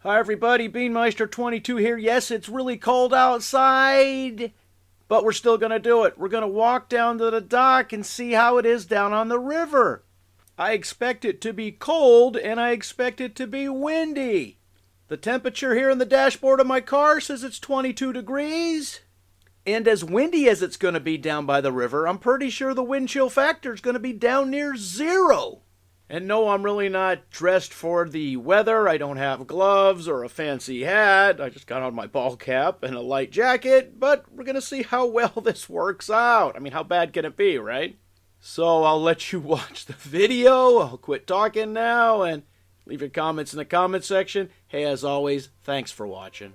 Hi everybody, Beanmeister22 here. Yes, it's really cold outside, but we're still going to do it. We're going to walk down to the dock and see how it is down on the river. I expect it to be cold and I expect it to be windy. The temperature here on the dashboard of my car says it's 22 degrees. And as windy as it's going to be down by the river, I'm pretty sure the wind chill factor is going to be down near 0. And no, I'm really not dressed for the weather. I don't have gloves or a fancy hat. I just got on my ball cap and a light jacket, but we're going to see how well this works out. I mean, how bad can it be, right? So I'll let you watch the video. I'll quit talking now and leave your comments in the comment section. Hey, as always, thanks for watching.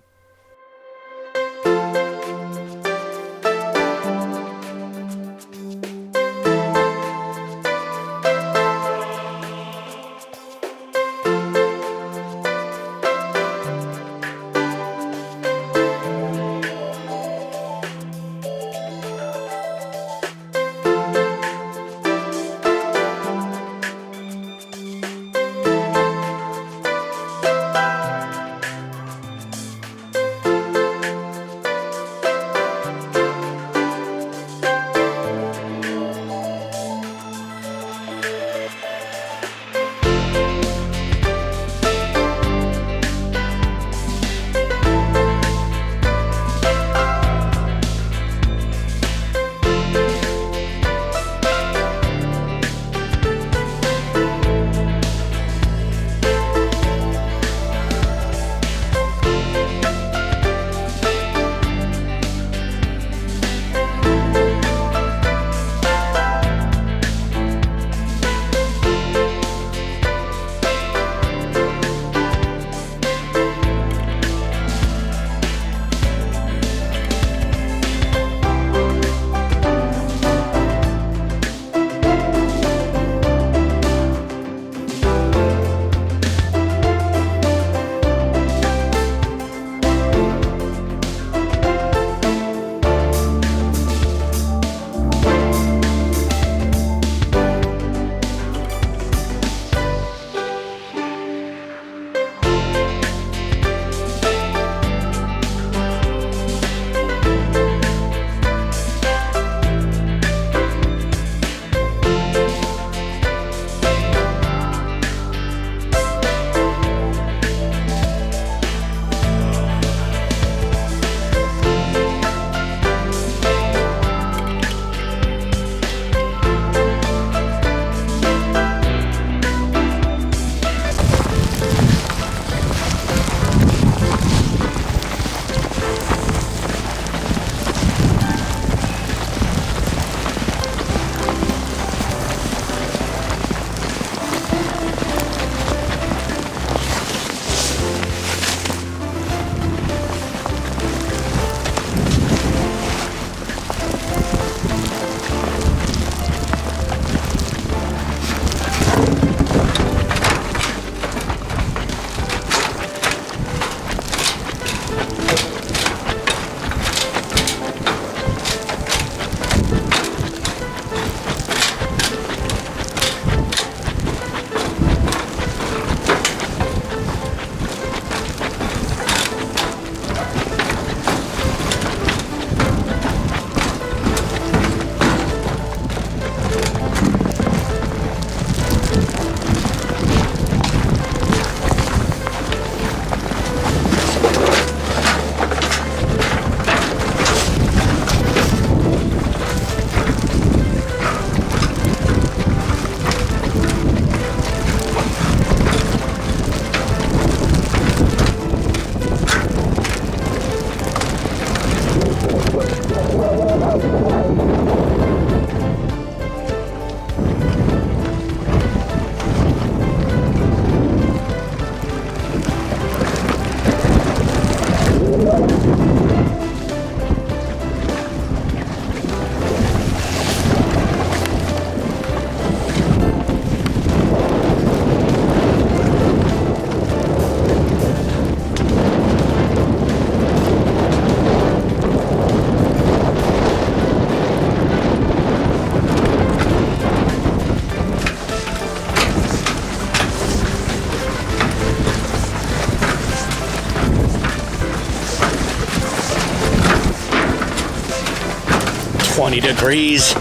20 degrees.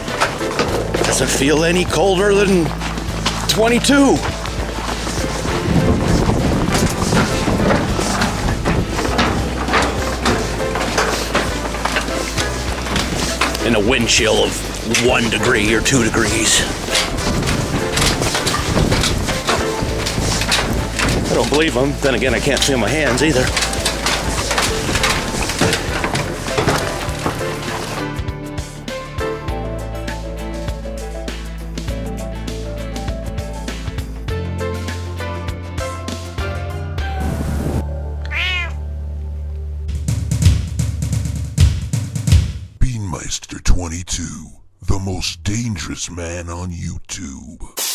Doesn't feel any colder than 22. And a wind chill of 1 degree or 2 degrees. I don't believe them. Then again, I can't feel my hands either. Beanmeister 22, the most dangerous man on YouTube.